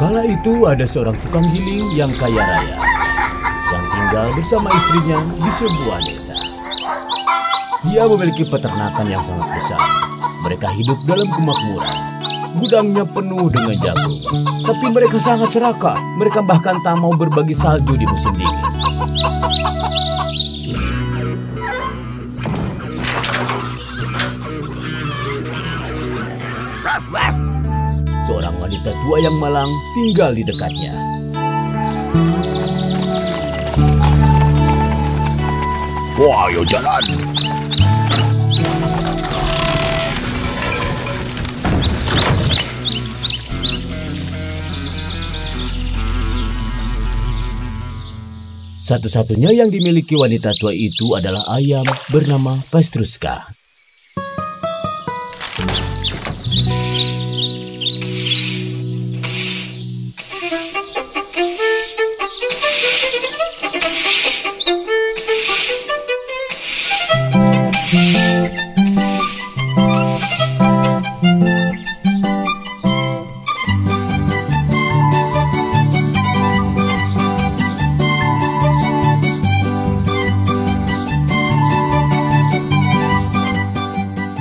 Kala itu ada seorang tukang giling yang kaya raya yang tinggal bersama istrinya di sebuah desa. Dia memiliki peternakan yang sangat besar. Mereka hidup dalam kemakmuran. Gudangnya penuh dengan jagung. Tapi mereka sangat serakah. Mereka bahkan tak mau berbagi salju di musim dingin. Seorang wanita tua yang malang tinggal di dekatnya. Wah, ayo jalan. Satu-satunya yang dimiliki wanita tua itu adalah ayam bernama Pastruska.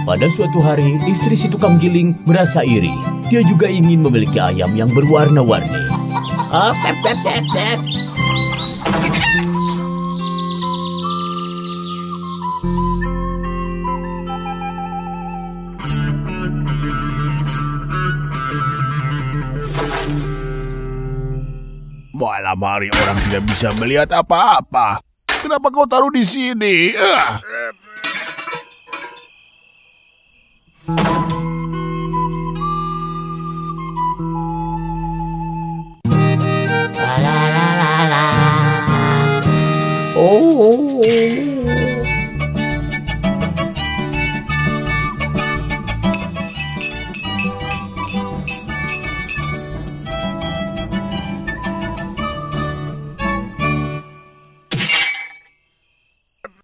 Pada suatu hari, istri si tukang giling merasa iri. Dia juga ingin memiliki ayam yang berwarna-warni. Oh, tep, tep, tep, tep. Malam hari orang tidak bisa melihat apa-apa. Kenapa kau taruh di sini? Oh.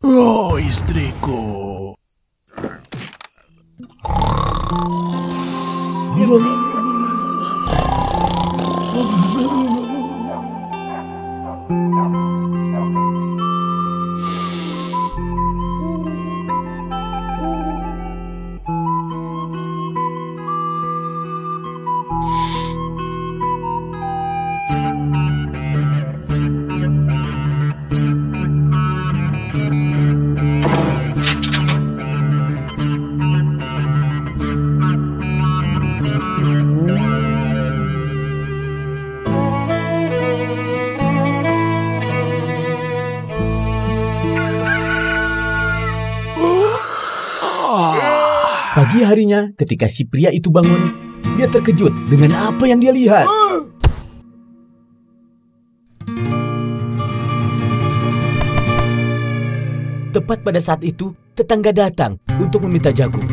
Oh, istriku. Pagi harinya, ketika si pria itu bangun, dia terkejut dengan apa yang dia lihat. Tepat pada saat itu, tetangga datang untuk meminta jagung.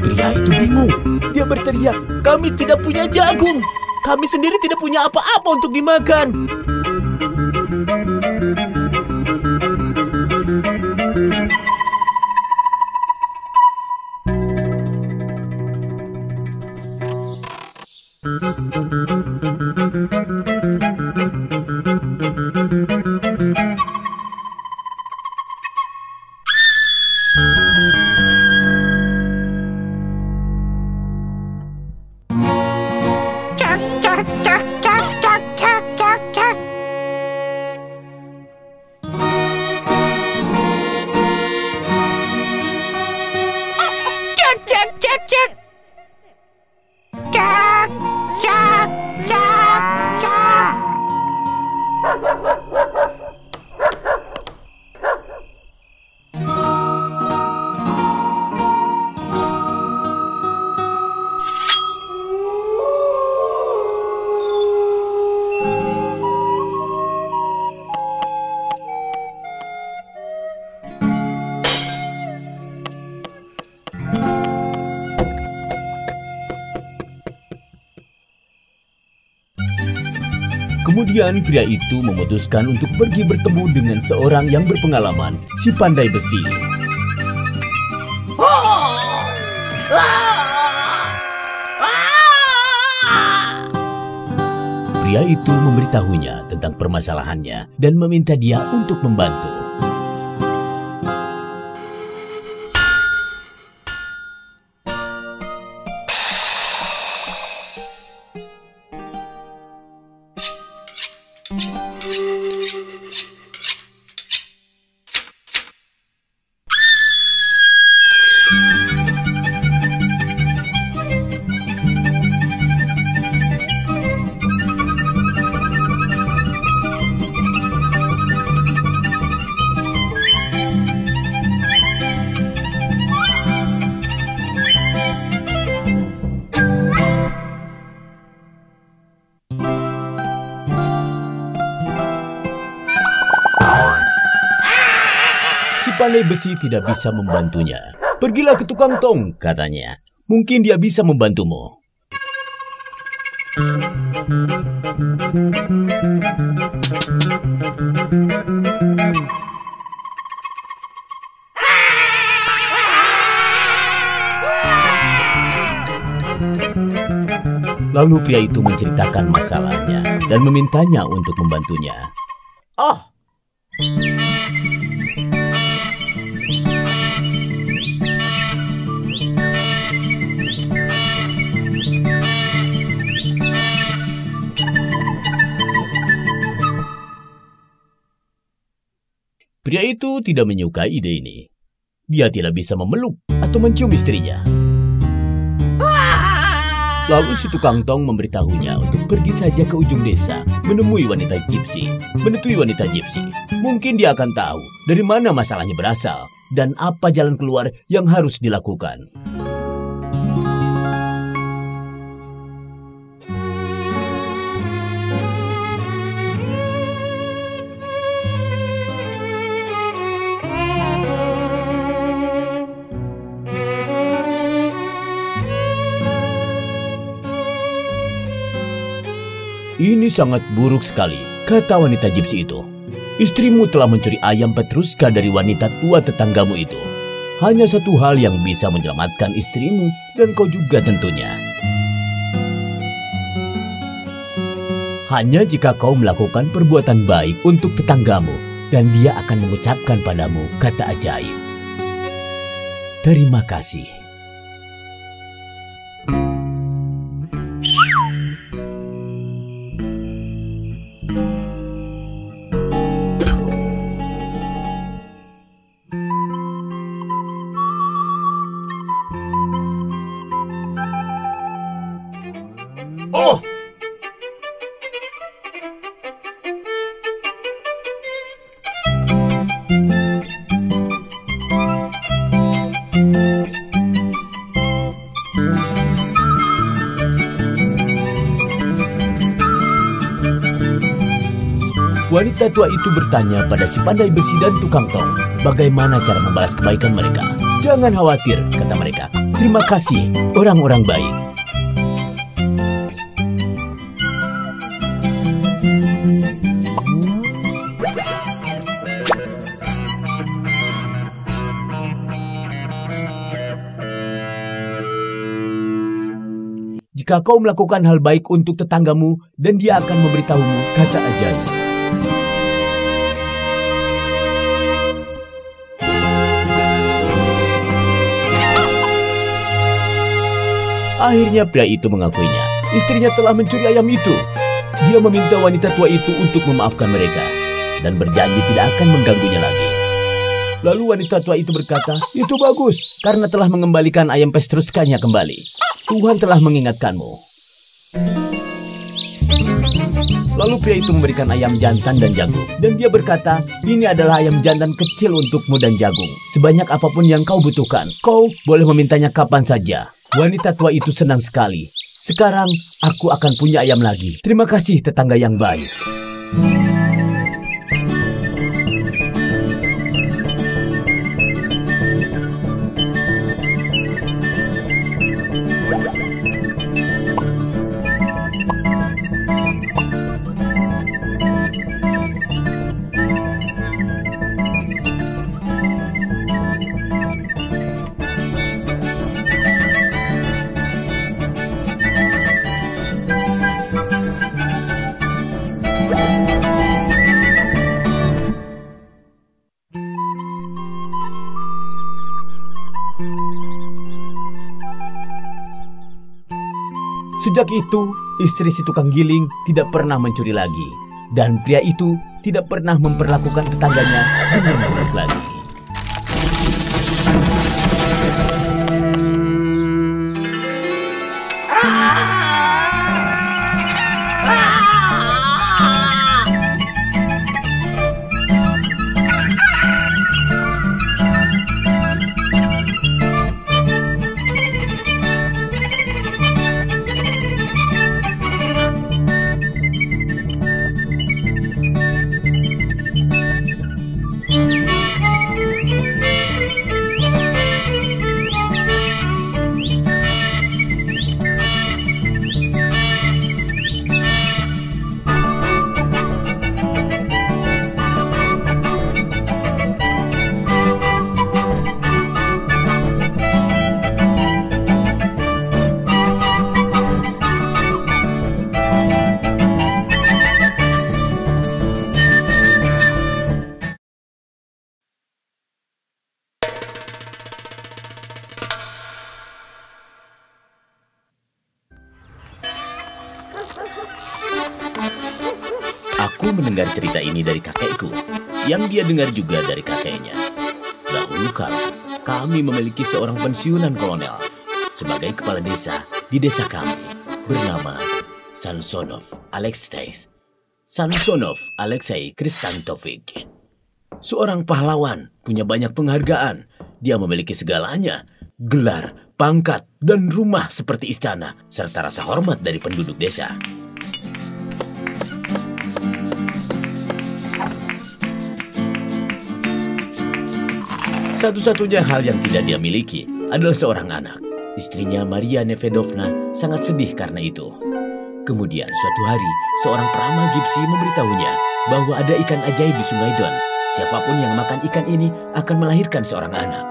Pria itu bingung. Dia berteriak, "Kami tidak punya jagung. Kami sendiri tidak punya apa-apa untuk dimakan." Kemudian pria itu memutuskan untuk pergi bertemu dengan seorang yang berpengalaman, si pandai besi. pria itu memberitahunya tentang permasalahannya dan meminta dia untuk membantu. Pandai besi tidak bisa membantunya. Pergilah ke tukang tong, katanya. Mungkin dia bisa membantumu. Lalu pria itu menceritakan masalahnya dan memintanya untuk membantunya. Oh, pria itu tidak menyukai ide ini. Dia tidak bisa memeluk atau mencium istrinya. Lalu si tukang tong memberitahunya untuk pergi saja ke ujung desa, menemui wanita gypsy, menetui wanita gypsy. Mungkin dia akan tahu dari mana masalahnya berasal dan apa jalan keluar yang harus dilakukan. Ini sangat buruk sekali, kata wanita gypsy itu. Istrimu telah mencuri ayam Petruska dari wanita tua tetanggamu itu. Hanya satu hal yang bisa menyelamatkan istrimu dan kau juga tentunya. Hanya jika kau melakukan perbuatan baik untuk tetanggamu dan dia akan mengucapkan padamu kata ajaib. Terima kasih. Oh, wanita tua itu bertanya pada si pandai besi dan tukang tong, bagaimana cara membalas kebaikan mereka. Jangan khawatir, kata mereka. Terima kasih, orang-orang baik. Jika kau melakukan hal baik untuk tetanggamu dan dia akan memberitahumu kata ajaib. Akhirnya pria itu mengakuinya. Istrinya telah mencuri ayam itu. Dia meminta wanita tua itu untuk memaafkan mereka dan berjanji tidak akan mengganggunya lagi. Lalu wanita tua itu berkata, itu bagus karena telah mengembalikan ayam Petruskanya kembali. Tuhan telah mengingatkanmu. Lalu pria itu memberikan ayam jantan dan jagung. Dan dia berkata, ini adalah ayam jantan kecil untukmu dan jagung. Sebanyak apapun yang kau butuhkan, kau boleh memintanya kapan saja. Wanita tua itu senang sekali. Sekarang aku akan punya ayam lagi. Terima kasih tetangga yang baik. Sejak itu, istri si tukang giling tidak pernah mencuri lagi. Dan pria itu tidak pernah memperlakukan tetangganya dengan buruk lagi. Aku mendengar cerita ini dari kakekku, yang dia dengar juga dari kakeknya. Dahulu kala, kami memiliki seorang pensiunan kolonel sebagai kepala desa di desa kami, bernama Samsonov Alexei Kristantovich. Seorang pahlawan, punya banyak penghargaan. Dia memiliki segalanya, gelar, pangkat, dan rumah seperti istana, serta rasa hormat dari penduduk desa. Satu-satunya hal yang tidak dia miliki adalah seorang anak. Istrinya Maria Nevedovna sangat sedih karena itu. Kemudian suatu hari, seorang peramal Gipsi memberitahunya bahwa ada ikan ajaib di Sungai Don. Siapapun yang makan ikan ini akan melahirkan seorang anak.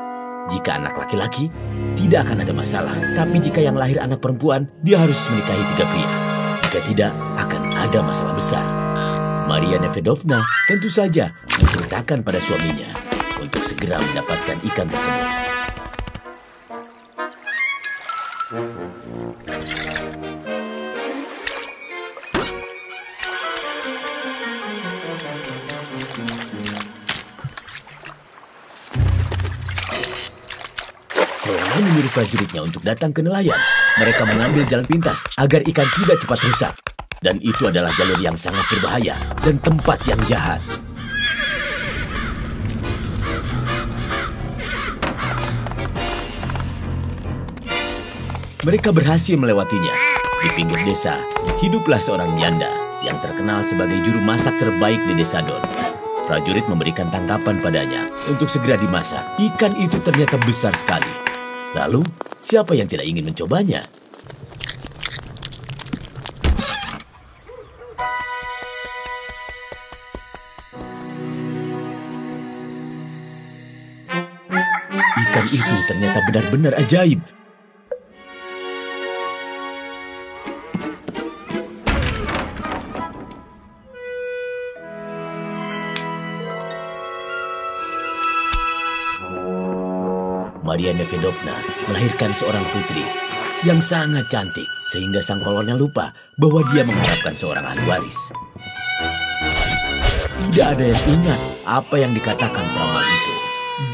Jika anak laki-laki, tidak akan ada masalah. Tapi jika yang lahir anak perempuan, dia harus menikahi 3 pria. Jika tidak, akan ada masalah besar. Maria Nevedovna tentu saja menceritakan pada suaminya untuk segera mendapatkan ikan tersebut. Kolonel menyuruh prajuritnya untuk datang ke nelayan. Mereka mengambil jalan pintas agar ikan tidak cepat rusak. Dan itu adalah jalur yang sangat berbahaya dan tempat yang jahat. Mereka berhasil melewatinya. Di pinggir desa, hiduplah seorang janda yang terkenal sebagai juru masak terbaik di desa Don. Prajurit memberikan tangkapan padanya untuk segera dimasak. Ikan itu ternyata besar sekali. Lalu, siapa yang tidak ingin mencobanya? Ikan itu ternyata benar-benar ajaib. Maria Nevedovna melahirkan seorang putri yang sangat cantik sehingga sang kolonel lupa bahwa dia mengharapkan seorang ahli waris. Tidak ada yang ingat apa yang dikatakan peramal itu.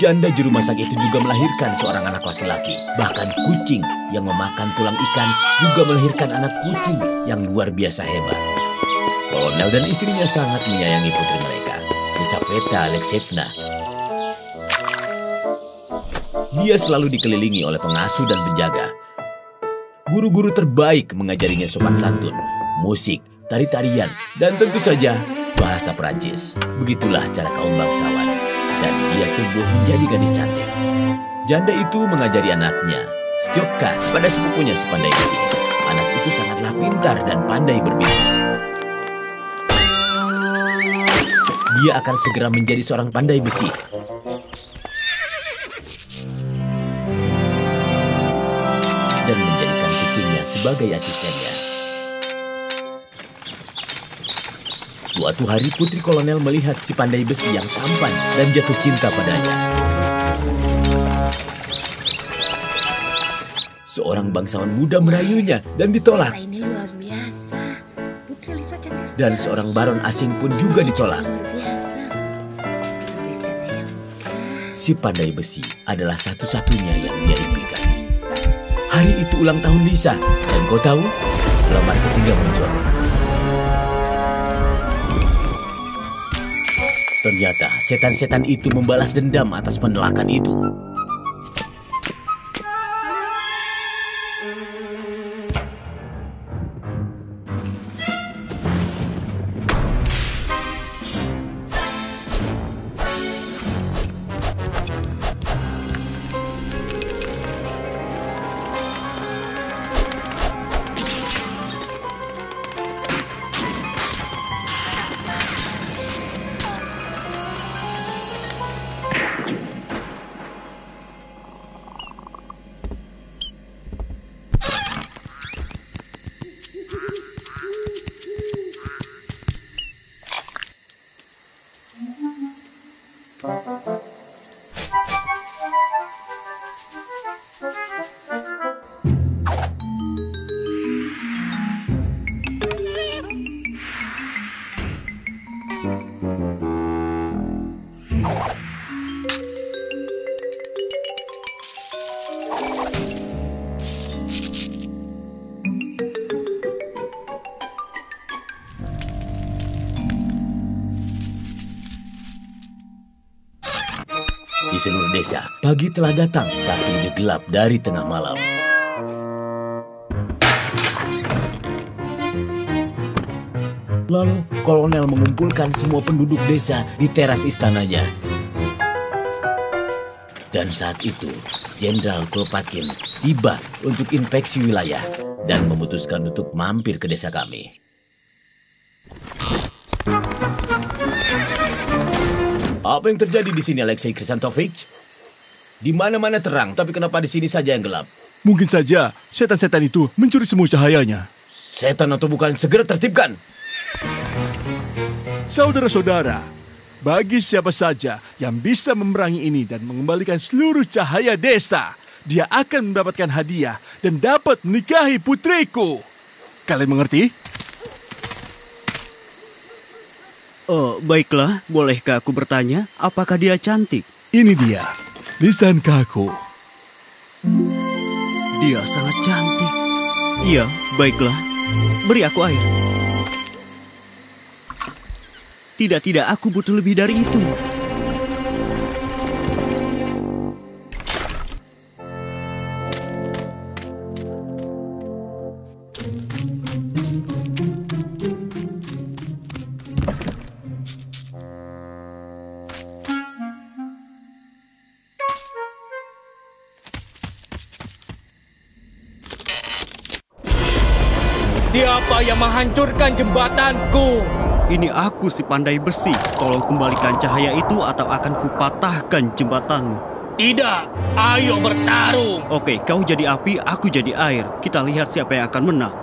Janda juru masak itu juga melahirkan seorang anak laki-laki. Bahkan kucing yang memakan tulang ikan juga melahirkan anak kucing yang luar biasa hebat. Kolonel dan istrinya sangat menyayangi putri mereka, Lisaveta Alexeyevna. Dia selalu dikelilingi oleh pengasuh dan penjaga. Guru-guru terbaik mengajarinya sopan santun, musik, tari-tarian, dan tentu saja bahasa Perancis. Begitulah cara kaum bangsawan. Dan dia tumbuh menjadi gadis cantik. Janda itu mengajari anaknya, Stjopka, pada sepupunya sepandai besi. Anak itu sangatlah pintar dan pandai berbisnis. Dia akan segera menjadi seorang pandai besi. Dan menjadikan kucingnya sebagai asistennya. Suatu hari putri kolonel melihat si pandai besi yang tampan dan jatuh cinta padanya. Seorang bangsawan muda merayunya dan ditolak. Lisa ini luar biasa. Putri Lisa cantik sekali. Dan seorang baron asing pun juga ditolak. Luar biasa. Sulistannya yang megah. Si pandai besi adalah satu-satunya yang dia impikan. Lisa. Hari itu ulang tahun Lisa. Dan kau tahu, pelamar ketiga muncul. Ternyata setan-setan itu membalas dendam atas penolakan itu. Di seluruh desa, pagi telah datang, tapi lebih gelap dari tengah malam. Lalu, kolonel mengumpulkan semua penduduk desa di teras istananya. Dan saat itu, Jenderal Kropotkin tiba untuk inspeksi wilayah dan memutuskan untuk mampir ke desa kami. Apa yang terjadi di sini, Alexei Krisantovich? Di mana-mana terang, tapi kenapa di sini saja yang gelap? Mungkin saja setan-setan itu mencuri semua cahayanya. Setan atau bukan, segera tertibkan. Saudara-saudara, bagi siapa saja yang bisa memerangi ini dan mengembalikan seluruh cahaya desa, dia akan mendapatkan hadiah dan dapat menikahi putriku. Kalian mengerti? Oh, baiklah. Bolehkah aku bertanya, apakah dia cantik? Ini dia, Lisan Kaku. Dia sangat cantik. Iya, baiklah. Beri aku air. Tidak, aku butuh lebih dari itu. Siapa yang menghancurkan jembatanku? Ini aku si pandai besi. Tolong kembalikan cahaya itu atau akan kupatahkan jembatanmu. Tidak, ayo bertarung. Oke, kau jadi api, aku jadi air. Kita lihat siapa yang akan menang.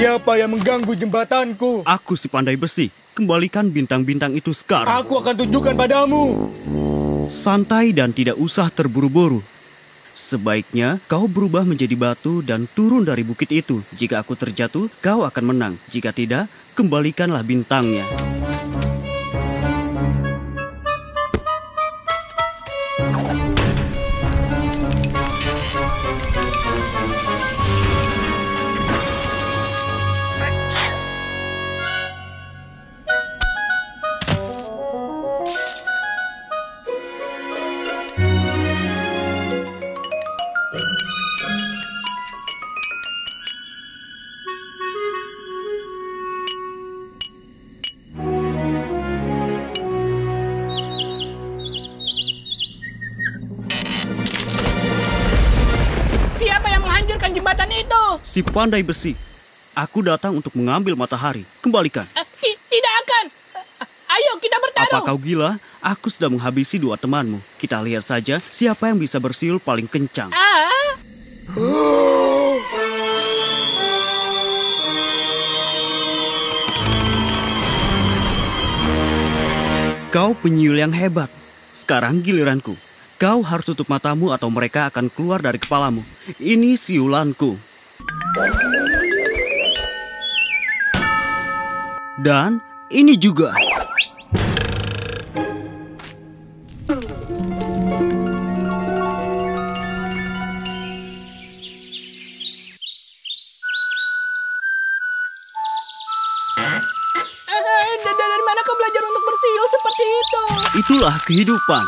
Siapa yang mengganggu jembatanku? Aku si pandai besi. Kembalikan bintang-bintang itu sekarang. Aku akan tunjukkan padamu. Santai dan tidak usah terburu-buru. Sebaiknya kau berubah menjadi batu dan turun dari bukit itu. Jika aku terjatuh, kau akan menang. Jika tidak, kembalikanlah bintangnya. si pandai besi. Aku datang untuk mengambil matahari. Kembalikan. Tidak akan. Ayo kita bertarung. Apa kau gila? Aku sudah menghabisi 2 temanmu. Kita lihat saja siapa yang bisa bersiul paling kencang. Kau penyiul yang hebat. Sekarang giliranku. Kau harus tutup matamu atau mereka akan keluar dari kepalamu. Ini siulanku. Dan ini juga. Dari mana kau belajar untuk bersiul seperti itu? Itulah kehidupan.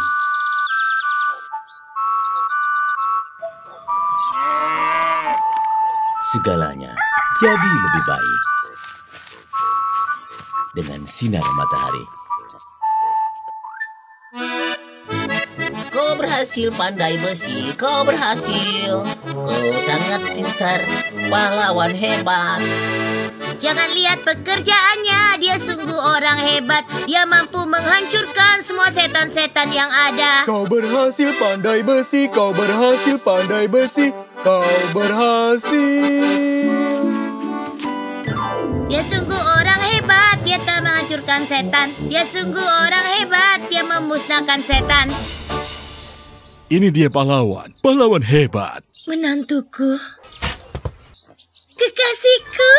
Segalanya jadi lebih baik dengan sinar matahari. Kau berhasil pandai besi, kau berhasil. Kau sangat pintar, pahlawan hebat. Jangan lihat pekerjaannya, dia sungguh orang hebat. Dia mampu menghancurkan semua setan-setan yang ada. Kau berhasil pandai besi, kau berhasil pandai besi, kau berhasil. Dia sungguh orang hebat, dia telah menghancurkan setan. Dia sungguh orang hebat, dia memusnahkan setan. Ini dia pahlawan hebat. Menantuku, kekasihku.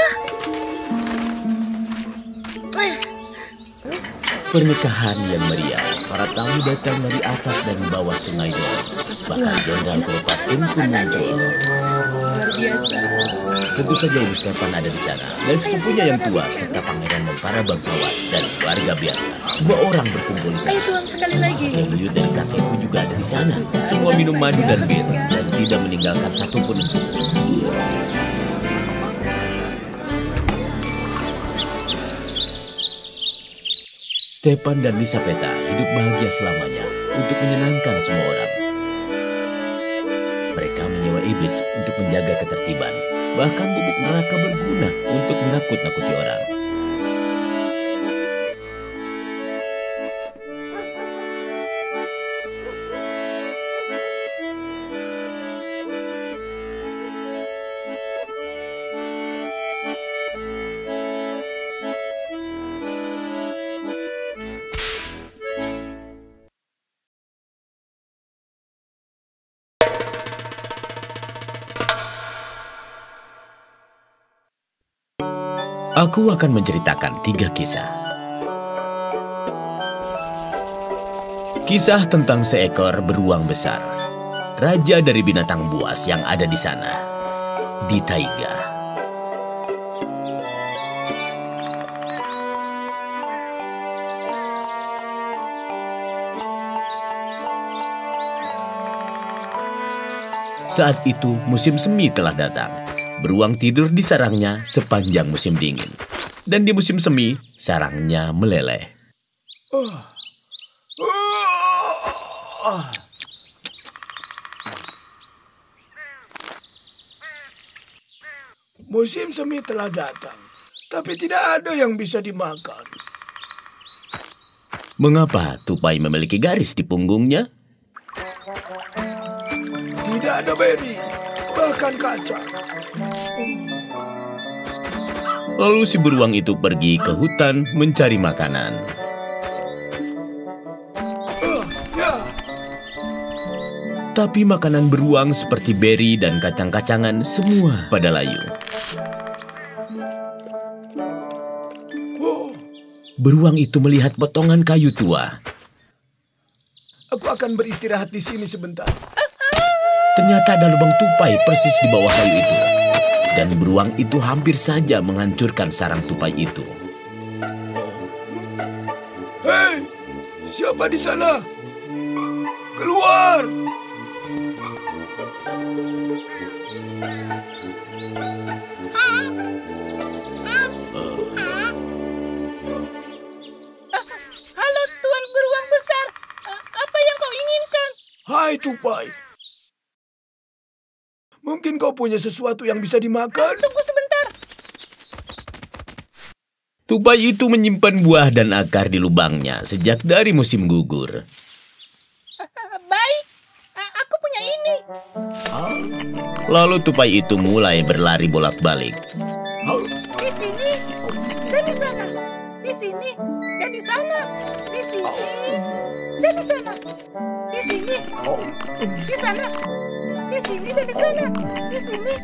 Pernikahan yang meriah, para tamu datang dari atas dan bawah sungai Don. Bahkan Jenderal Kleopatra pun muncul. Luar biasa. Tentu saja Ibu Stefan ada di sana, dan sepupunya yang tua, serta pangeran dan para bangsawan dan warga biasa. Semua orang berkumpul di sana. Ayo Tuan, sekali lagi. Kakek buyut dan kakekku juga ada di sana. Semua minum madu dan bir, dan tidak meninggalkan satupun. Stepan dan Lisapeta hidup bahagia selamanya untuk menyenangkan semua orang. Mereka menyewa iblis untuk menjaga ketertiban. Bahkan bubuk neraka berguna untuk menakut-nakuti orang. Aku akan menceritakan 3 kisah. Kisah tentang seekor beruang besar, raja dari binatang buas yang ada di sana, di taiga. Saat itu musim semi telah datang. Beruang tidur di sarangnya sepanjang musim dingin. Dan di musim semi, sarangnya meleleh. Musim semi telah datang, tapi tidak ada yang bisa dimakan. Mengapa tupai memiliki garis di punggungnya? Tidak ada beri, bahkan kacang. Lalu si beruang itu pergi ke hutan mencari makanan. Tapi makanan beruang seperti beri dan kacang-kacangan semua pada layu. Beruang itu melihat potongan kayu tua. Aku akan beristirahat di sini sebentar. Ternyata ada lubang tupai persis di bawah kayu itu. Dan beruang itu hampir saja menghancurkan sarang tupai itu. Hei, siapa di sana? Keluar! Halo Tuan Beruang Besar, apa yang kau inginkan? Hai tupai. Mungkin Mungkin kau punya sesuatu yang bisa dimakan? Tunggu sebentar. Tupai itu menyimpan buah dan akar di lubangnya sejak dari musim gugur. Baik, aku punya ini. Lalu tupai itu mulai berlari bolak-balik. Di sini dan di sana. Di sini dan di sana. Di sini dan di sana. Di sini. Di sana. Di sini dan di sana. Di sini.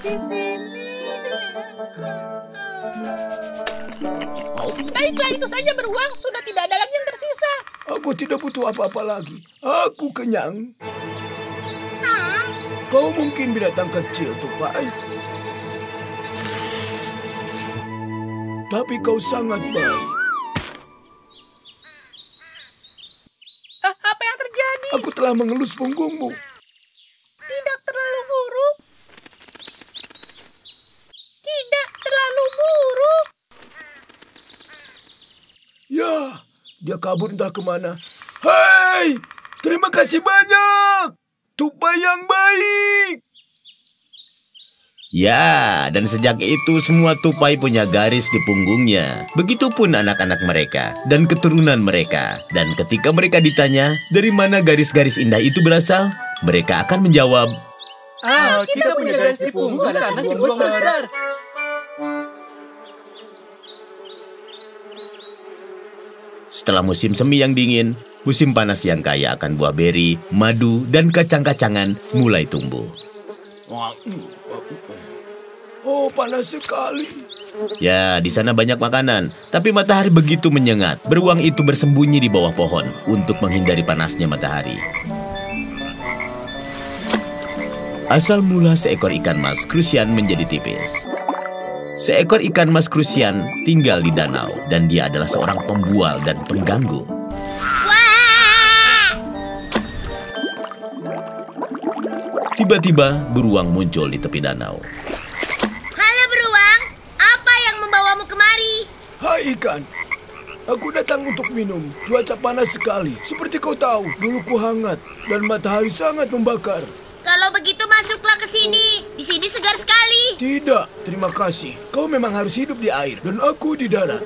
Di sini. Baiklah, itu saja beruang. Sudah tidak ada lagi yang tersisa. Aku tidak butuh apa-apa lagi. Aku kenyang. Kau mungkin binatang kecil, Tupai. Tapi kau sangat baik. Apa yang terjadi? Aku telah mengelus punggungmu. Tidak terlalu buruk. Tidak terlalu buruk. Ya, dia kabur entah kemana. Hei, terima kasih banyak. Tupai yang baik. Ya, dan sejak itu semua tupai punya garis di punggungnya. Begitupun anak-anak mereka dan keturunan mereka. Dan ketika mereka ditanya, dari mana garis-garis indah itu berasal? Mereka akan menjawab, Kita punya garis di punggung karena si beruang besar. setelah musim semi yang dingin, musim panas yang kaya akan buah beri, madu, dan kacang-kacangan mulai tumbuh. Oh, panas sekali. Ya, di sana banyak makanan, tapi matahari begitu menyengat. Beruang itu bersembunyi di bawah pohon untuk menghindari panasnya matahari. Asal mula seekor ikan mas krusian menjadi tipis. Seekor ikan mas krusian tinggal di danau, dan dia adalah seorang pembual dan pengganggu. Tiba-tiba, beruang muncul di tepi danau. Halo beruang, apa yang membawamu kemari? Hai ikan, aku datang untuk minum. Cuaca panas sekali. Seperti kau tahu, buluku hangat dan matahari sangat membakar. Kalau begitu masuklah ke sini. Di sini segar sekali. Tidak, terima kasih. Kau memang harus hidup di air dan aku di darat.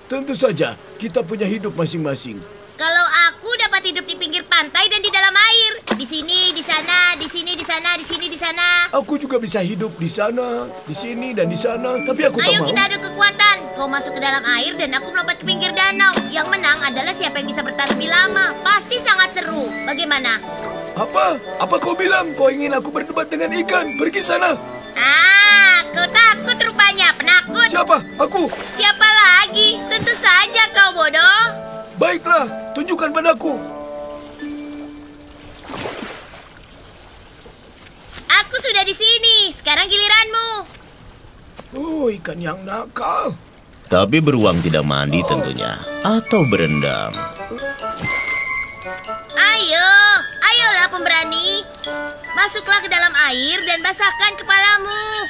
Tentu saja, kita punya hidup masing-masing. Kalau aku dapat hidup di pinggir pantai dan di dalam air. Di sini, di sana, di sini, di sana, di sini, di sana. Aku juga bisa hidup di sana, di sini, dan di sana. Tapi aku tak Ayo mau. kita adu kekuatan. Kau masuk ke dalam air dan aku melompat ke pinggir danau. Yang menang adalah siapa yang bisa bertahan lebih lama. Pasti sangat seru. Bagaimana? Apa? Apa kau bilang? Kau ingin aku berdebat dengan ikan? Pergi sana. Kau takut rupanya, penakut. Siapa? Aku. Siapa lagi? Tentu saja kau bodoh. Baiklah, tunjukkan padaku. Aku sudah di sini. Sekarang giliranmu. Oh, ikan yang nakal. Tapi beruang tidak mandi tentunya, atau berendam. Ayolah pemberani. Masuklah ke dalam air dan basahkan kepalamu.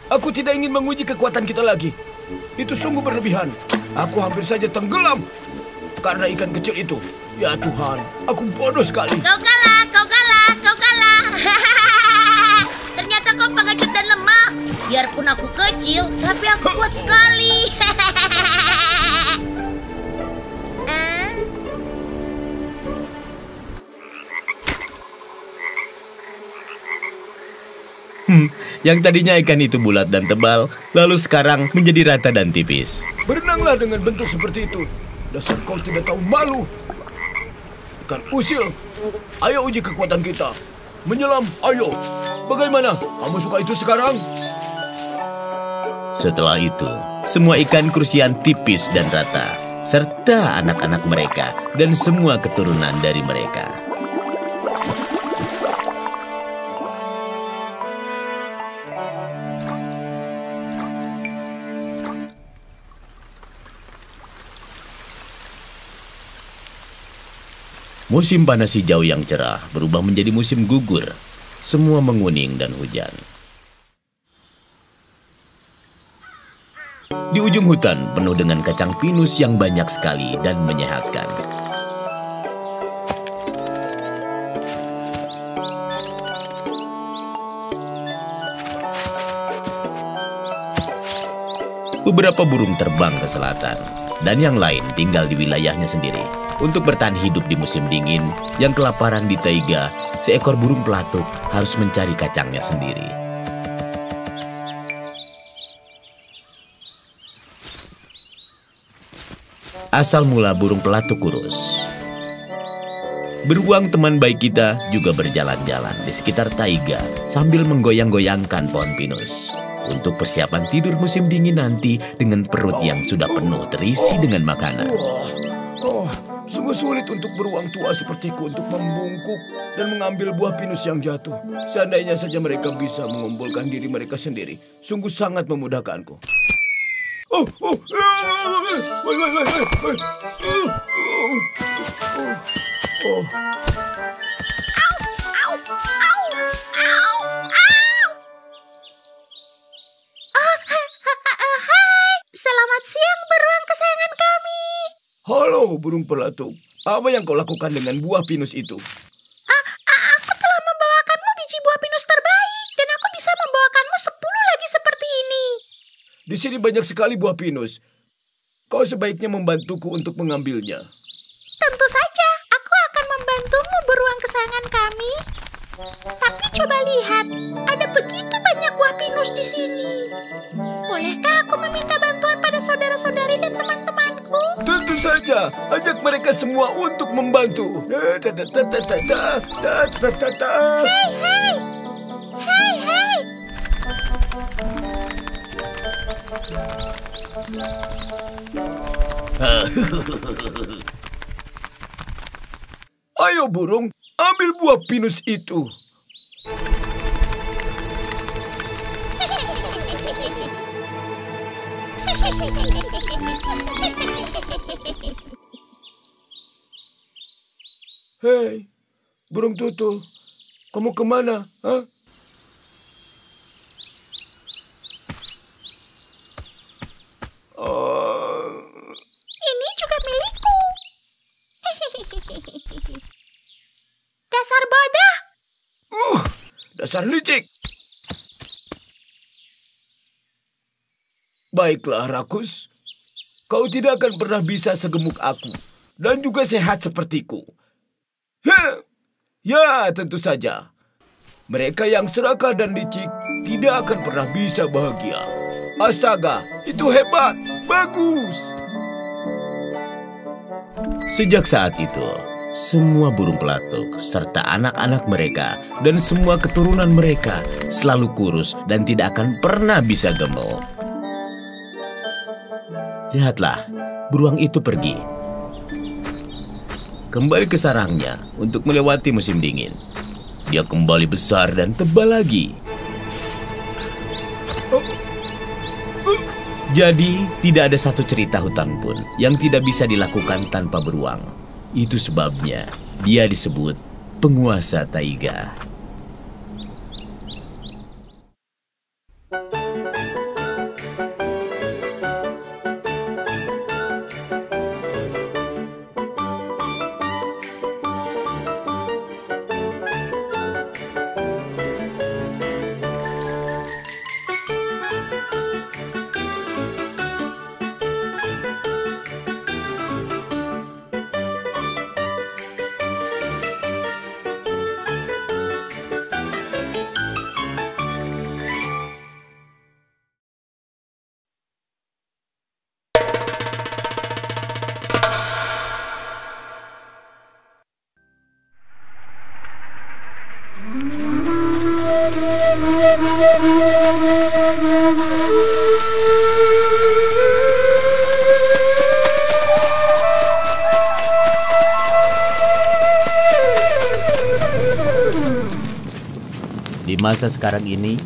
Aku tidak ingin menguji kekuatan kita lagi. Itu sungguh berlebihan. Aku hampir saja tenggelam karena ikan kecil itu. Ya Tuhan, aku bodoh sekali. Kau kalah. Ternyata kau pengecut dan lemah. Biarpun aku kecil, tapi aku kuat sekali. Yang tadinya ikan itu bulat dan tebal, lalu sekarang menjadi rata dan tipis. Berenanglah dengan bentuk seperti itu. Dasar kau tidak tahu malu. Ikan usil, ayo uji kekuatan kita. Menyelam, ayo. Bagaimana? Kamu suka itu sekarang? Setelah itu, semua ikan krusian tipis dan rata, serta anak-anak mereka dan semua keturunan dari mereka. Musim panas hijau yang cerah berubah menjadi musim gugur. Semua menguning dan hujan. Di ujung hutan penuh dengan kacang pinus yang banyak sekali dan menyehatkan. Beberapa burung terbang ke selatan, dan yang lain tinggal di wilayahnya sendiri. Untuk bertahan hidup di musim dingin yang kelaparan di taiga, seekor burung pelatuk harus mencari kacangnya sendiri. Asal mula burung pelatuk kurus. Beruang teman baik kita juga berjalan-jalan di sekitar taiga sambil menggoyang-goyangkan pohon pinus. Untuk persiapan tidur musim dingin nanti dengan perut yang sudah penuh terisi dengan makanan. Sungguh sulit untuk beruang tua sepertiku untuk membungkuk dan mengambil buah pinus yang jatuh. Seandainya saja mereka bisa mengumpulkan diri mereka sendiri, sungguh sangat memudahkanku. Selamat siang, beruang kesayangan kami. Halo, burung pelatuk. Apa yang kau lakukan dengan buah pinus itu? Aku telah membawakanmu biji buah pinus terbaik, dan aku bisa membawakanmu 10 lagi seperti ini. Di sini banyak sekali buah pinus. Kau sebaiknya membantuku untuk mengambilnya. Tentu saja, aku akan membantumu, beruang kesayangan kami. Tapi coba lihat, ada begitu banyak buah pinus di sini. Bolehkah aku meminta bantuan pada saudara-saudari dan teman-temanku? Tentu saja, ajak mereka semua untuk membantu. Hei. Ayo burung, ambil buah pinus itu. Hei, burung tutul, kamu kemana? Hah? Ini juga milikku. Dasar bodoh. Dasar licik. Baiklah, rakus. Kau tidak akan pernah bisa segemuk aku dan juga sehat sepertiku. Ya, tentu saja. Mereka yang serakah dan licik tidak akan pernah bisa bahagia. Astaga, itu hebat. Bagus. Sejak saat itu, semua burung pelatuk serta anak-anak mereka dan semua keturunan mereka selalu kurus dan tidak akan pernah bisa gemuk. Lihatlah, beruang itu pergi. Kembali ke sarangnya untuk melewati musim dingin. Dia kembali besar dan tebal lagi. Jadi, tidak ada satu cerita hutan pun yang tidak bisa dilakukan tanpa beruang. Itu sebabnya dia disebut penguasa taiga. Di masa sekarang ini,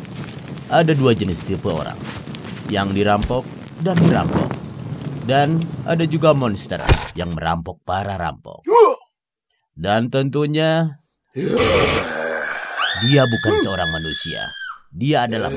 ada dua jenis tipe orang. Yang dirampok dan merampok. Dan ada juga monster yang merampok para rampok. Dan tentunya dia bukan seorang manusia. Dia adalah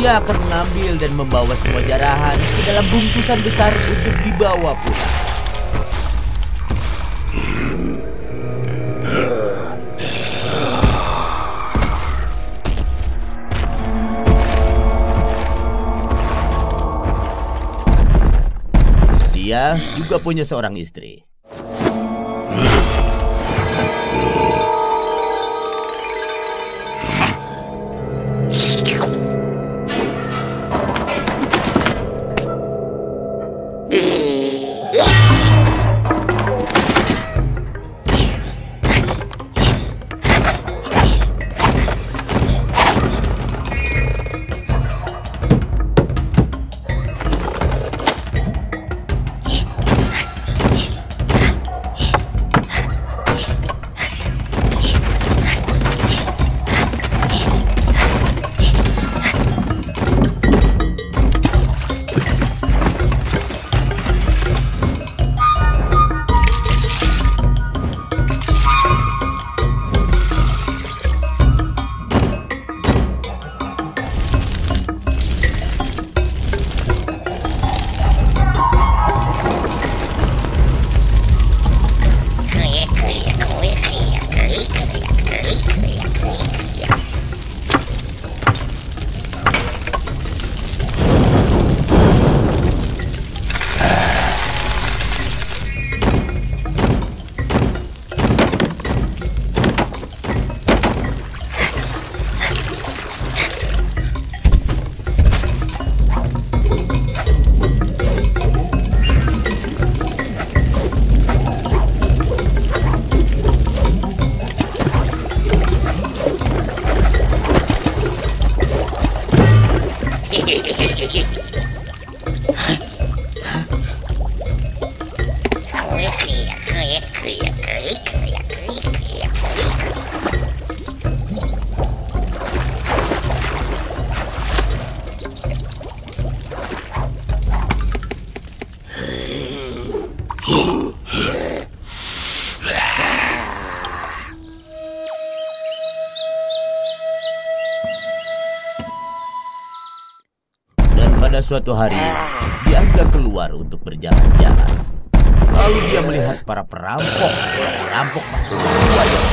dia akan mengambil dan membawa semua jarahan ke dalam bungkusan besar untuk dibawa pulang. Dia juga punya seorang istri. Pada suatu hari, dia hendak keluar untuk berjalan-jalan. Lalu dia melihat para perampok masuk ke gua yang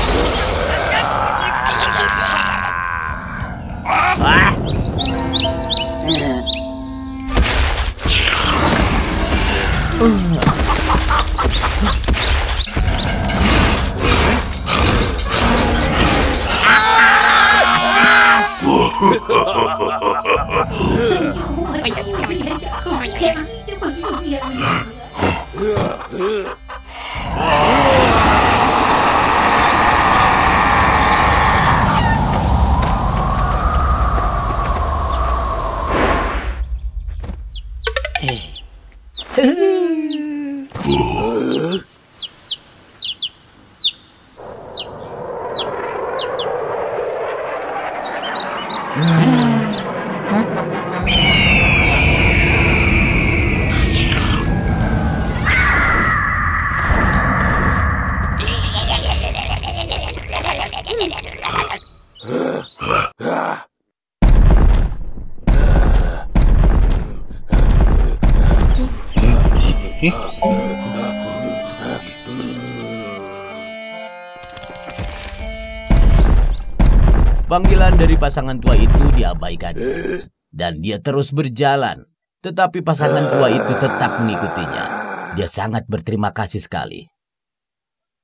Panggilan dari pasangan tua itu diabaikan dan dia terus berjalan. Tetapi pasangan tua itu tetap mengikutinya. Dia sangat berterima kasih sekali.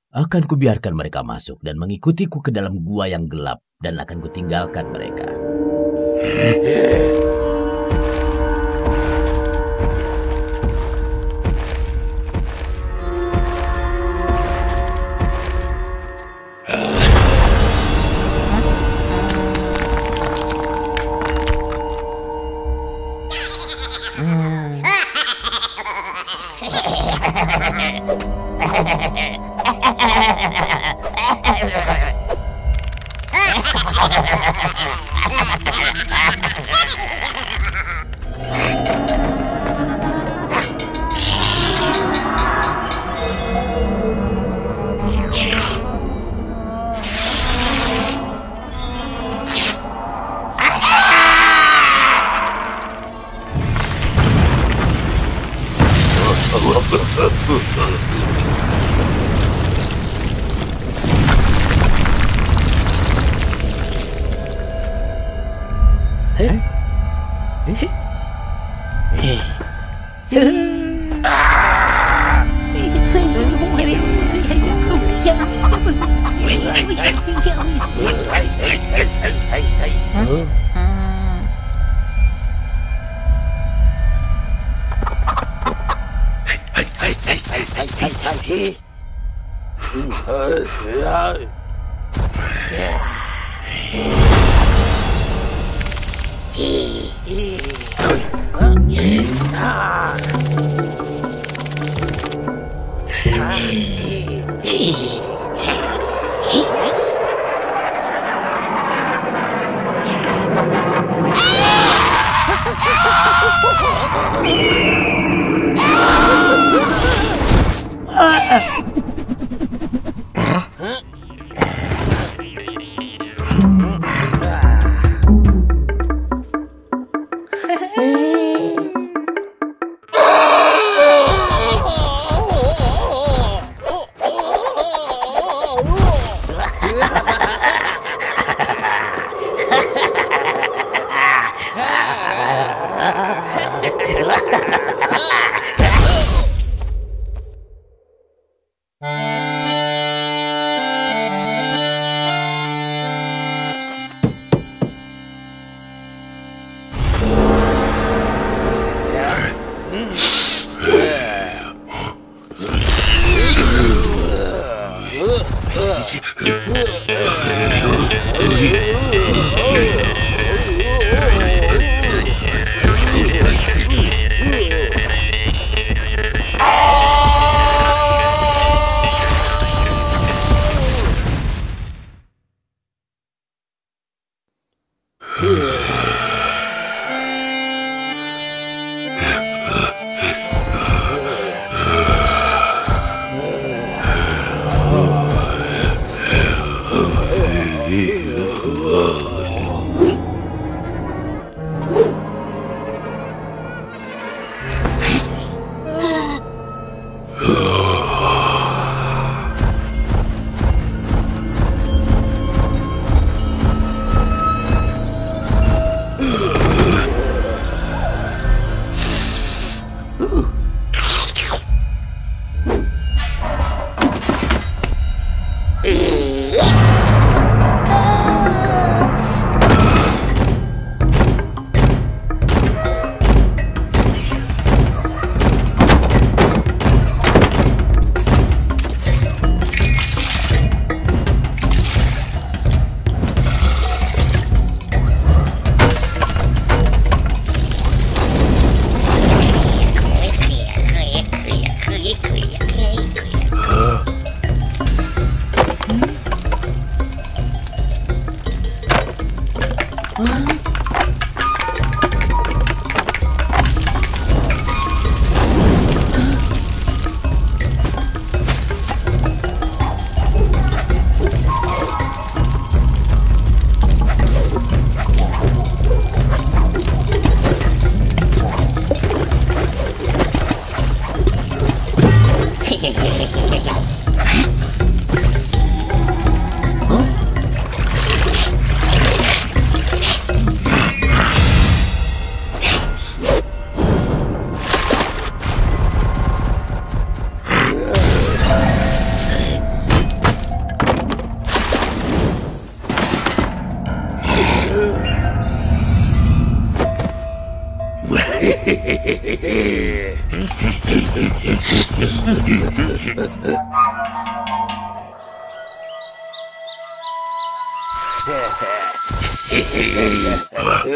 Akan kubiarkan mereka masuk dan mengikutiku ke dalam gua yang gelap dan akan kutinggalkan mereka.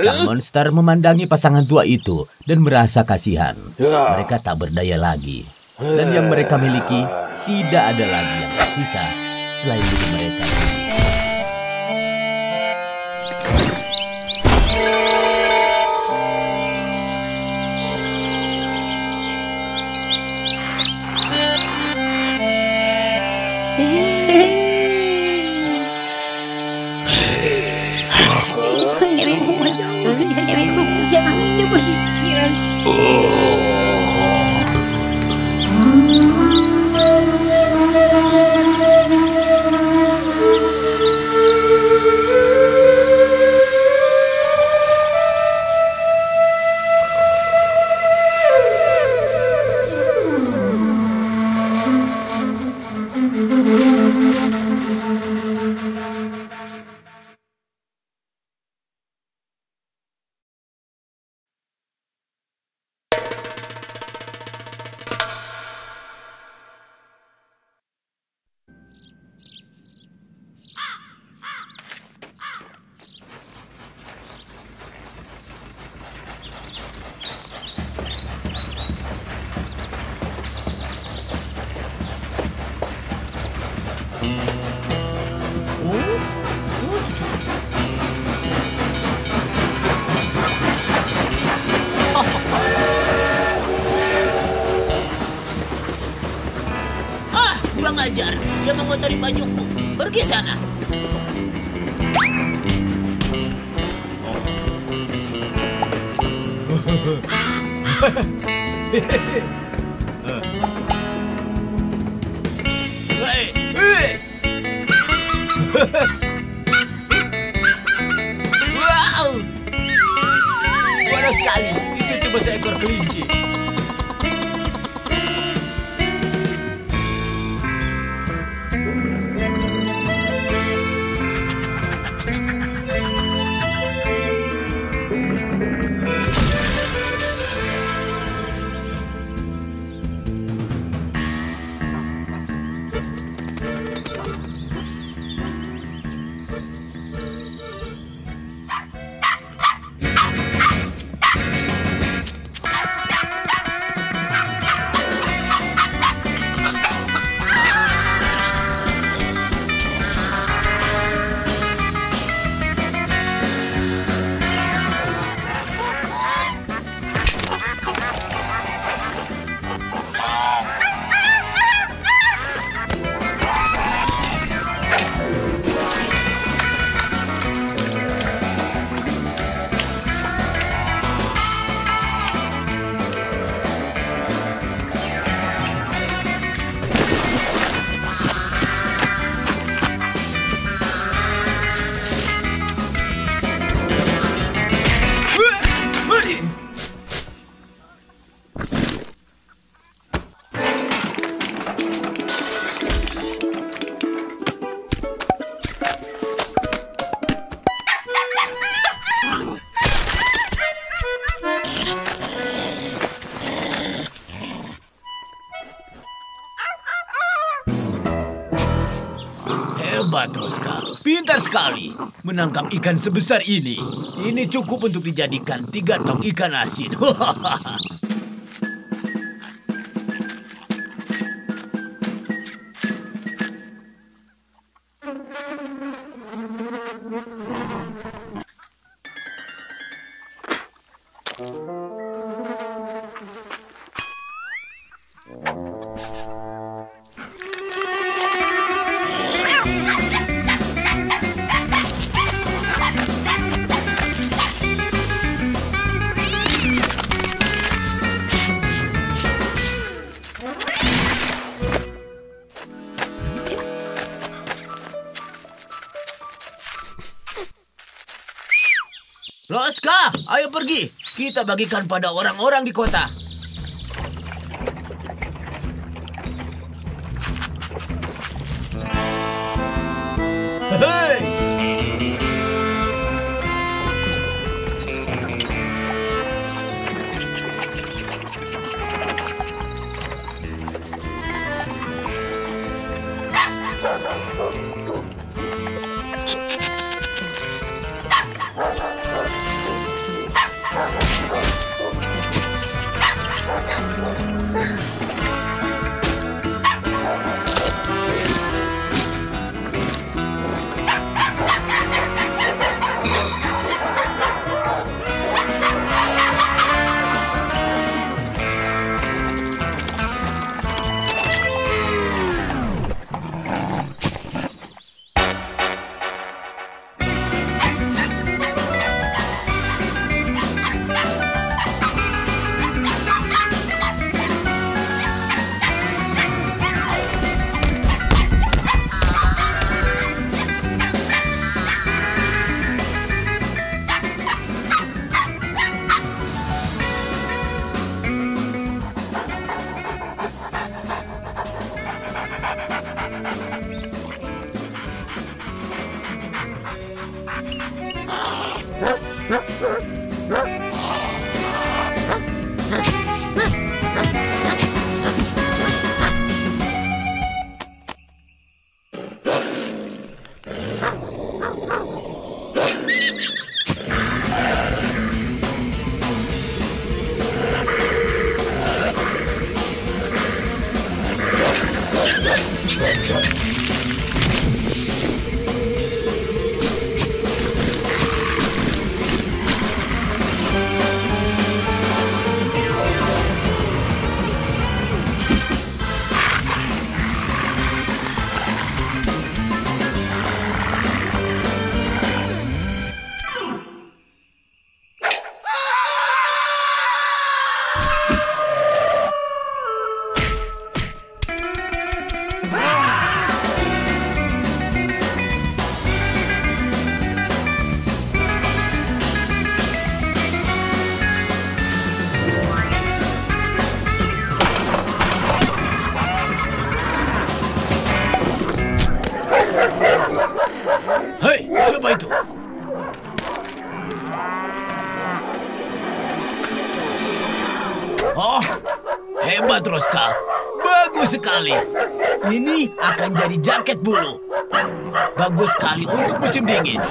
Sang monster memandangi pasangan tua itu dan merasa kasihan. Mereka tak berdaya lagi. Dan yang mereka miliki tidak ada lagi yang tersisa selain diri mereka. Kurang ajar, dia mengotori bajuku. Pergi sana. Wow, Panas sekali, itu cuma seekor kelinci. Hebat, Roska. Pintar sekali menangkap ikan sebesar ini. Ini cukup untuk dijadikan 3 tong ikan asin. Roska, ayo pergi. Kita bagikan pada orang-orang di kota. Hei! Hei, siapa itu? Oh, hebat Roska. Bagus sekali. Ini akan jadi jaket bulu. Bagus sekali untuk musim dingin.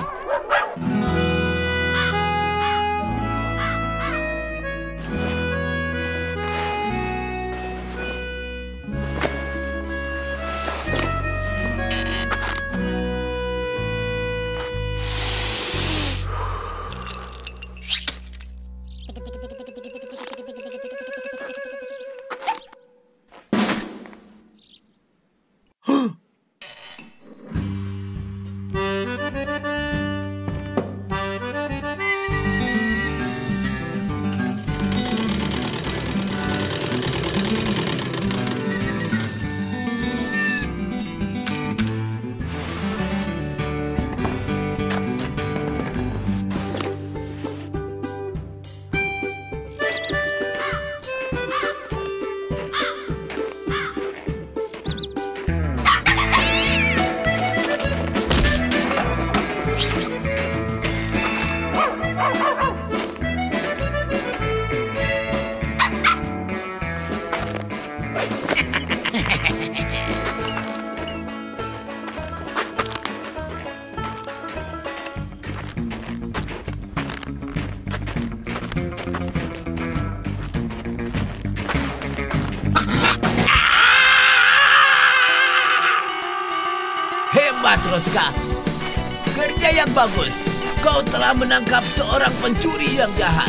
Hebat, Roska. Kerja yang bagus. Kau telah menangkap seorang pencuri yang jahat.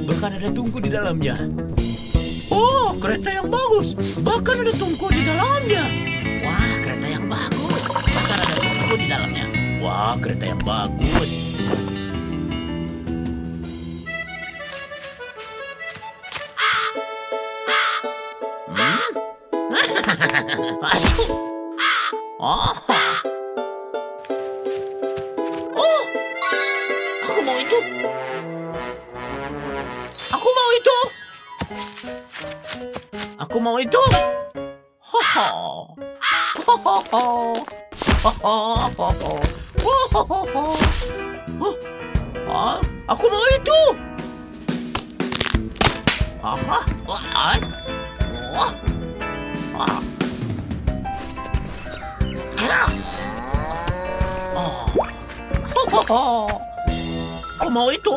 Bahkan ada tungku di dalamnya. Oh, kereta yang bagus. Bahkan ada tungku di dalamnya. Wah, kereta yang bagus. Bahkan ada tungku di dalamnya. Wah, kereta yang bagus. Aduh. Oh. Oh. Aku mau itu. Aku mau itu. Aku mau itu. Ho ho. Ho ho ho. Ho ho ho ho. Ho ho ho ho. Oh, aku mau itu. Apa? Wah. Wah. Wah. Oh. Ho ho ho. Aku mau itu.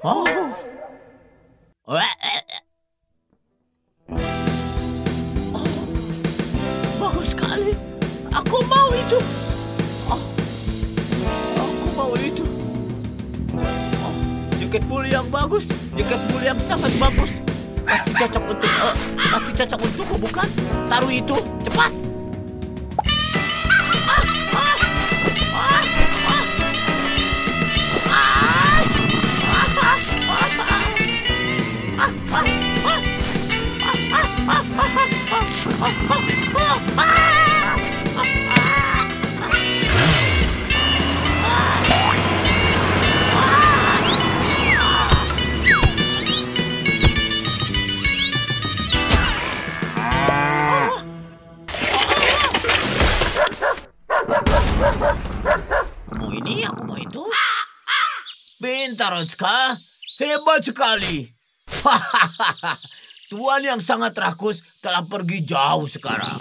Oh. Oh, bagus sekali. Aku mau itu. Oh, aku mau itu. Oh, jaket bulu yang bagus, jaket bulu yang sangat bagus. Pasti cocok untukku, bukan? Taruh itu, cepat. Aku mau itu. Pintar, Otska. Hebat sekali. Tuan yang sangat rakus telah pergi jauh sekarang.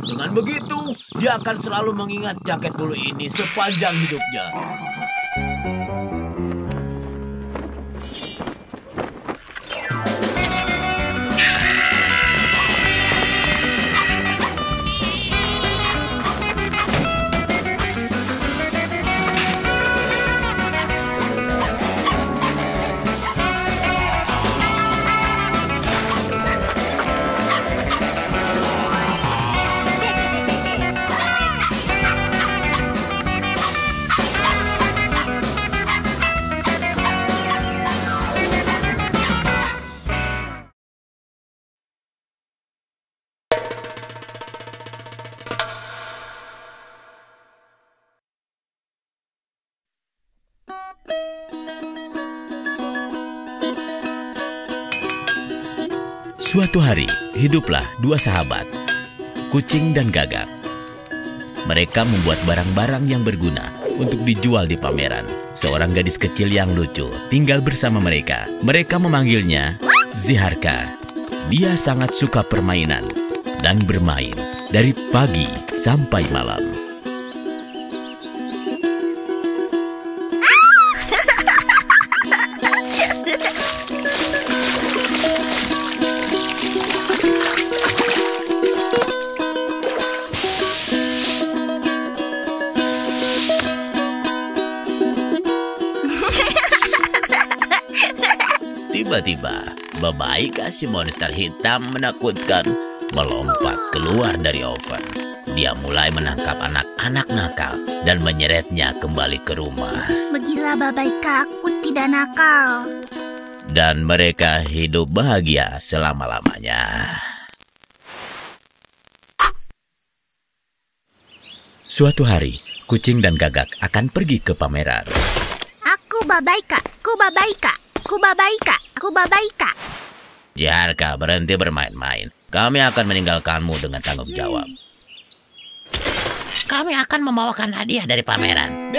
Dengan begitu, dia akan selalu mengingat jaket bulu ini sepanjang hidupnya. Suatu hari, hiduplah dua sahabat, Kucing dan Gagak. Mereka membuat barang-barang yang berguna untuk dijual di pameran. Seorang gadis kecil yang lucu tinggal bersama mereka. Mereka memanggilnya Ziharka. Dia sangat suka permainan dan bermain dari pagi sampai malam. Tiba-tiba, Babaika si monster hitam menakutkan melompat keluar dari oven. Dia mulai menangkap anak-anak nakal dan menyeretnya kembali ke rumah. Begitulah Babaika, aku tidak nakal. Dan mereka hidup bahagia selama-lamanya. Suatu hari, Kucing dan Gagak akan pergi ke pameran. Aku Babaika, aku Babaika, aku Babaika, aku Babaika. Ziharka, berhenti bermain-main. Kami akan meninggalkanmu dengan tanggung jawab. Kami akan membawakan hadiah dari pameran.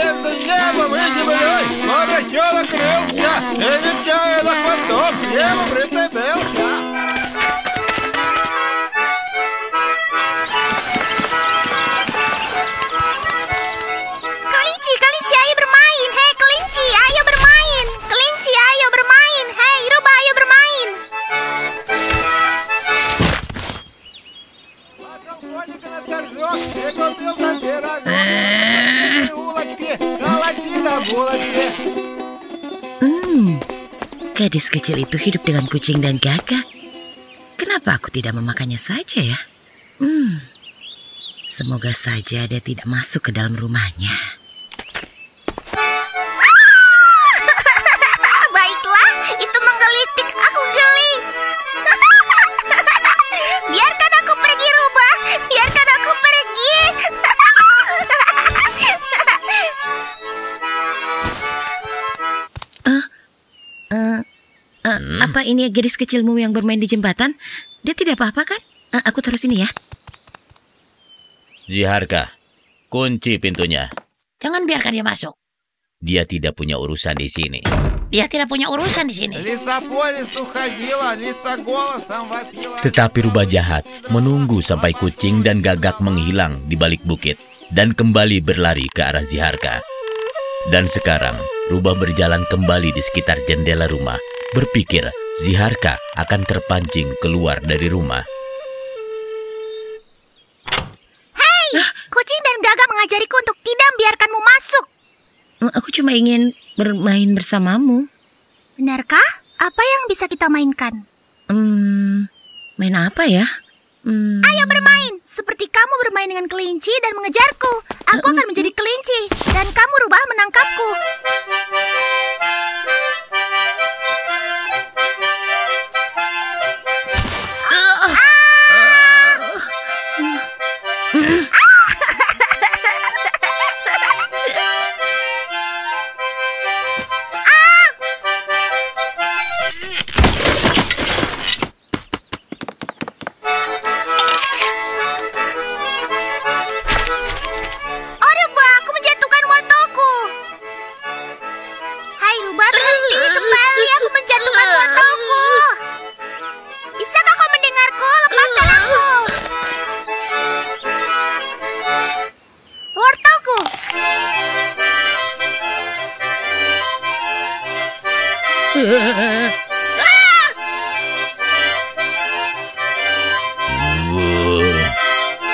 Kelinci, kelinci, ayo bermain. Hei, kelinci, ayo bermain. Kelinci, ayo bermain. Hei, rubah, ayo bermain. Gadis kecil itu hidup dengan Kucing dan Gagak. Kenapa aku tidak memakannya saja ya? Semoga saja dia tidak masuk ke dalam rumahnya. Baiklah, itu menggelitik. Aku geli. Biarkan aku pergi, rubah. Biarkan aku pergi. Apa ini gadis kecilmu yang bermain di jembatan? Dia tidak apa-apa kan? Aku taruh sini ya. Ziharka, kunci pintunya. Jangan biarkan dia masuk. Dia tidak punya urusan di sini. Dia tidak punya urusan di sini. Tetapi rubah jahat menunggu sampai Kucing dan Gagak menghilang di balik bukit dan kembali berlari ke arah Ziharka. Dan sekarang, rubah berjalan kembali di sekitar jendela rumah, berpikir Ziharka akan terpancing keluar dari rumah. Hei, Kucing dan Gagak mengajariku untuk tidak membiarkanmu masuk. Aku cuma ingin bermain bersamamu. Benarkah? Apa yang bisa kita mainkan? Main apa ya? Ayo bermain, seperti kamu bermain dengan kelinci dan mengejarku. Aku akan menjadi kelinci, dan kamu rubah menangkapku.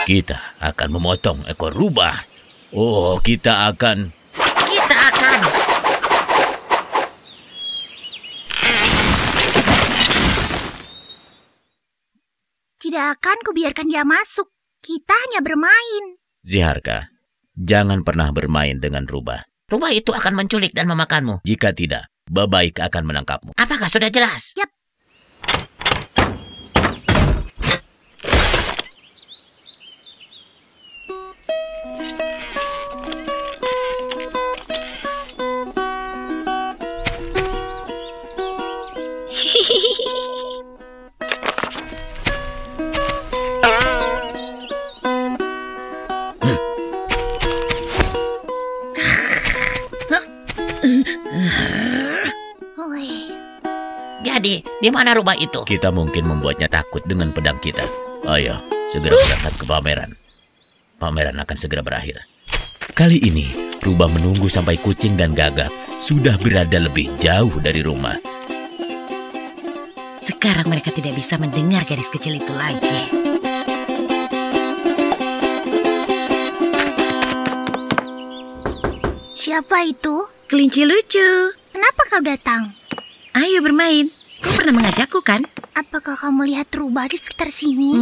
Kita akan memotong ekor rubah. Oh, kita akan... Tidak akan kubiarkan dia masuk. Kita hanya bermain. Ziharka, jangan pernah bermain dengan rubah. Rubah itu akan menculik dan memakanmu. Jika tidak, Babaik akan menangkapmu. Apakah sudah jelas? Yap. Jadi, di mana rubah itu? Kita mungkin membuatnya takut dengan pedang kita. Ayo, segera berangkat ke pameran. Pameran akan segera berakhir. Kali ini, rubah menunggu sampai kucing dan gagak sudah berada lebih jauh dari rumah. Sekarang mereka tidak bisa mendengar gadis kecil itu lagi. Siapa itu? Kelinci lucu. Kenapa kau datang? Ayo bermain. Kau pernah mengajakku kan? Apakah kamu lihat rubah di sekitar sini?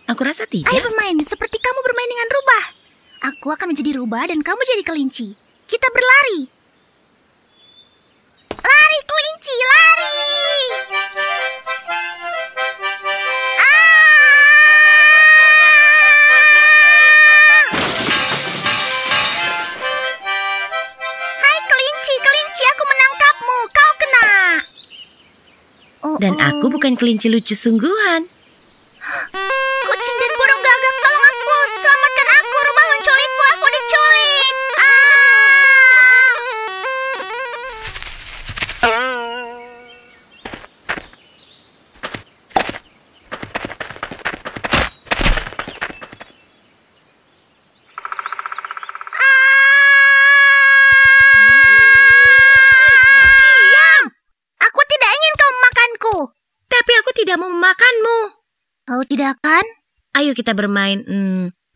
Aku rasa tidak. Ayo bermain, seperti kamu bermain dengan rubah. Aku akan menjadi rubah dan kamu jadi kelinci. Kita berlari. Lari kelinci, lari! Hai kelinci, kelinci, aku menangkapmu. Kau kena. Dan aku bukan kelinci lucu sungguhan. Kucing dan burung gagak, tolong aku. Selamatkan aku, rubah menculikku. Aku diculik. Diam! Aku tidak ingin kau memakanku. Tapi aku tidak mau memakanmu. Kau tidak akan? Ayo kita bermain,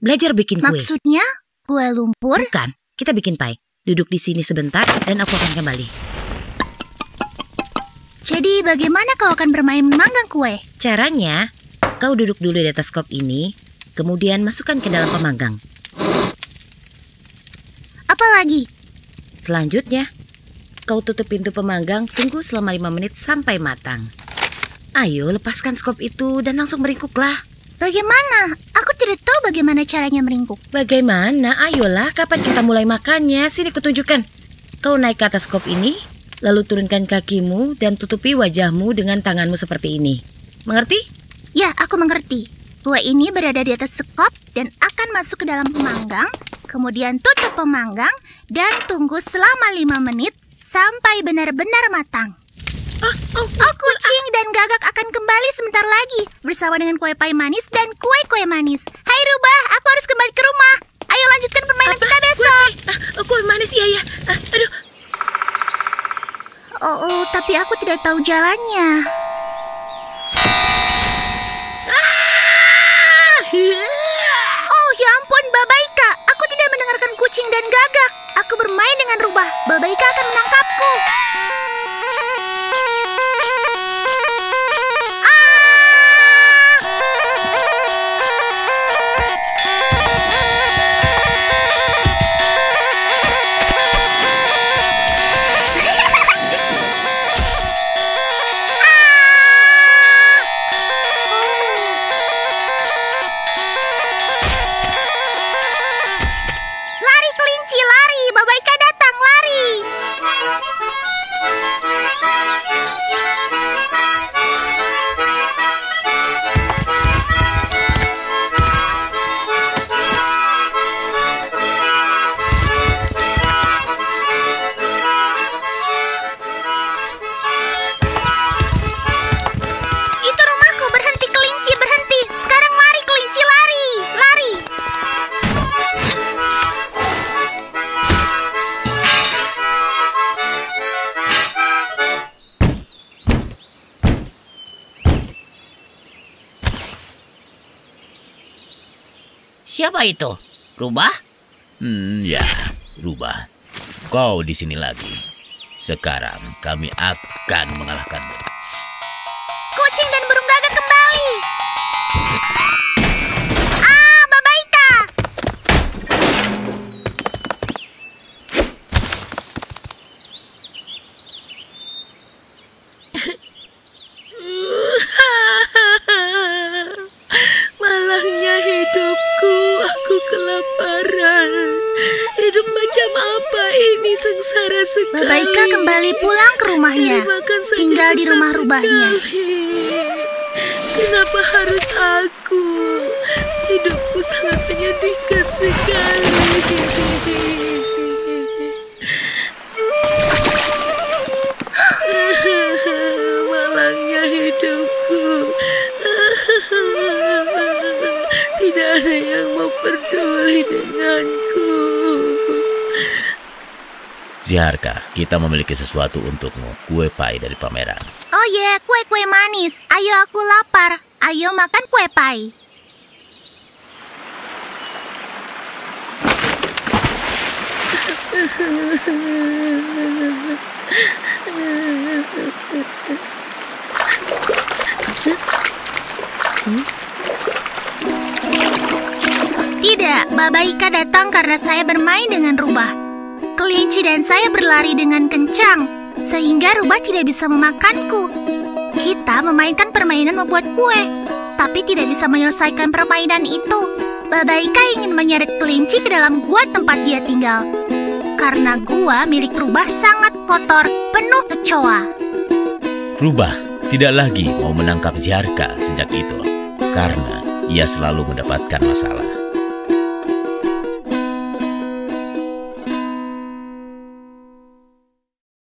belajar bikin kue. Maksudnya kue lumpur? Bukan, kita bikin pie. Duduk di sini sebentar dan aku akan kembali. Jadi bagaimana kau akan bermain memanggang kue? Caranya, kau duduk dulu di atas kop ini, kemudian masukkan ke dalam pemanggang. Apa lagi? Selanjutnya, kau tutup pintu pemanggang, tunggu selama 5 menit sampai matang. Ayo, lepaskan skop itu dan langsung meringkuklah. Bagaimana? Aku tidak tahu bagaimana caranya meringkuk. Bagaimana? Ayolah, kapan kita mulai makannya? Sini kutunjukkan. Kau naik ke atas skop ini, lalu turunkan kakimu dan tutupi wajahmu dengan tanganmu seperti ini. Mengerti? Ya, aku mengerti. Kue ini berada di atas sekop dan akan masuk ke dalam pemanggang, kemudian tutup pemanggang dan tunggu selama 5 menit sampai benar-benar matang. Kucing dan gagak akan kembali sebentar lagi bersama dengan kue pie manis dan kue-kue manis. Hai rubah, aku harus kembali ke rumah. Ayo lanjutkan permainan kita besok. Kue manis, iya. Aduh. Tapi aku tidak tahu jalannya. Oh ya ampun, Babaika. Aku tidak mendengarkan kucing dan gagak. Aku bermain dengan rubah. Babaika akan menangkapku. Siapa itu? Rubah? Ya, Rubah. Kau di sini lagi. Sekarang kami akan mengalahkanmu. Kucing dan burung gagak kembali. Baba Ika. Malangnya hidupku, aku kelaparan. Hidup macam apa ini, sengsara sekali. Baba Ika kembali pulang ke rumahnya, tinggal di rumah rubahnya. Kenapa harus aku? Hidupku sangat menyedihkan sekali. Malangnya hidupku. Tidak ada yang mau peduli denganku. Ziharka, kita memiliki sesuatu untukmu. Kue pai dari pameran. Oh ya, kue-kue manis. Ayo, aku lapar. Ayo makan kue pai. Tidak, Baba Ika datang karena saya bermain dengan rubah. Kelinci dan saya berlari dengan kencang, sehingga rubah tidak bisa memakanku. Kita memainkan permainan membuat kue, tapi tidak bisa menyelesaikan permainan itu. Baba Ika ingin menyeret kelinci ke dalam gua tempat dia tinggal. Karena gua milik rubah sangat kotor, penuh kecoa. Rubah tidak lagi mau menangkap Ziharka sejak itu, karena ia selalu mendapatkan masalah.